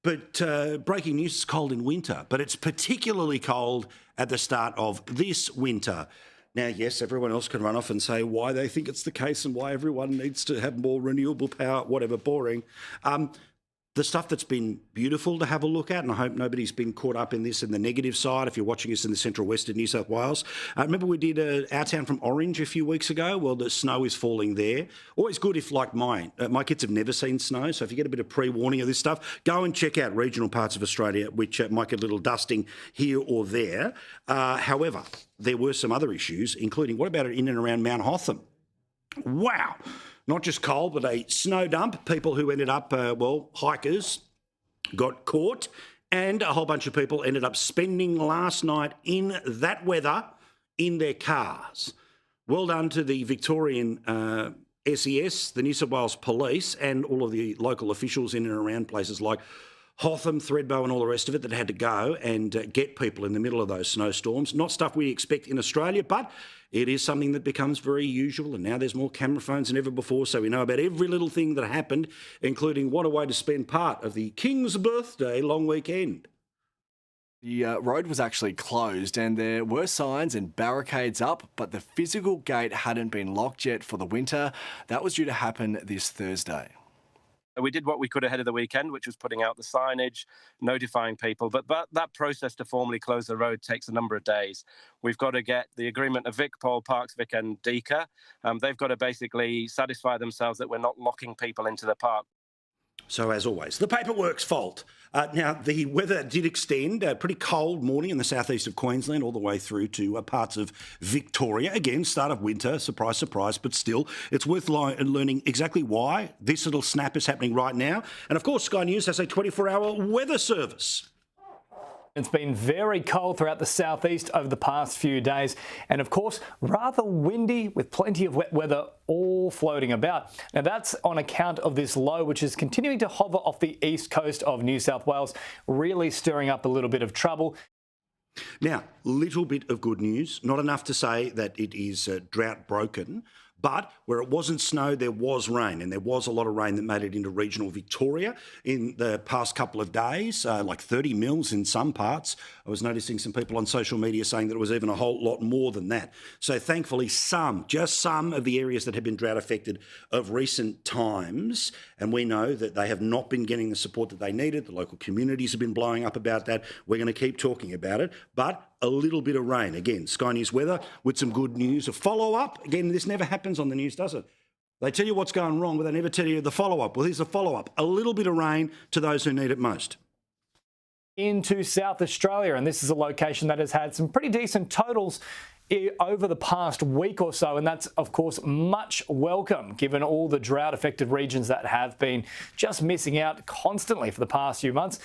but breaking news, it's cold in winter, but it's particularly cold at the start of this winter. Now, yes, everyone else can run off and say why they think it's the case and why everyone needs to have more renewable power, whatever, boring. The stuff that's been beautiful to have a look at, and I hope nobody's been caught up in this in the negative side if you're watching us in the central west of New South Wales. Remember we did Our Town from Orange a few weeks ago? Well, the snow is falling there. Always good if, like mine, my kids have never seen snow, so if you get a bit of pre-warning of this stuff, go and check out regional parts of Australia, which might get a little dusting here or there. However, there were some other issues, including what about in and around Mount Hotham? Wow. Not just cold, but a snow dump. People who ended up, hikers got caught, and a whole bunch of people ended up spending last night in that weather in their cars. Well done to the Victorian SES, the New South Wales Police, and all of the local officials in and around places like Hotham, Thredbo and all the rest of it that had to go and get people in the middle of those snowstorms. Not stuff we expect in Australia, but it is something that becomes very usual, and now there's more camera phones than ever before, so we know about every little thing that happened, including what a way to spend part of the King's birthday long weekend. The road was actually closed and there were signs and barricades up, but the physical gate hadn't been locked yet for the winter. That was due to happen this Thursday. We did what we could ahead of the weekend, which was putting out the signage, notifying people. But that process to formally close the road takes a number of days. We've got to get the agreement of VicPol, Parksvic and DECA. They've got to basically satisfy themselves that we're not locking people into the park. So, as always, the paperwork's fault. Now, the weather did extend. A pretty cold morning in the southeast of Queensland all the way through to parts of Victoria. Again, start of winter, surprise, surprise, but still, it's worth learning exactly why this little snap is happening right now. And, of course, Sky News has a 24-hour weather service. It's been very cold throughout the southeast over the past few days and, of course, rather windy with plenty of wet weather all floating about. Now, that's on account of this low, which is continuing to hover off the east coast of New South Wales, really stirring up a little bit of trouble. Now, little bit of good news, not enough to say that it is drought broken, but where it wasn't snow, there was rain, and there was a lot of rain that made it into regional Victoria in the past couple of days, like 30 mils in some parts. I was noticing some people on social media saying that it was even a whole lot more than that. So thankfully just some of the areas that have been drought affected of recent times, and we know that they have not been getting the support that they needed. The local communities have been blowing up about that. We're going to keep talking about it, but a little bit of rain. Again, Sky News weather with some good news. A follow-up. Again, this never happens on the news, does it? They tell you what's going wrong, but they never tell you the follow-up. Well, here's the follow-up. A little bit of rain to those who need it most. Into South Australia, and this is a location that has had some pretty decent totals over the past week or so, and that's, of course, much welcome given all the drought-affected regions that have been just missing out constantly for the past few months.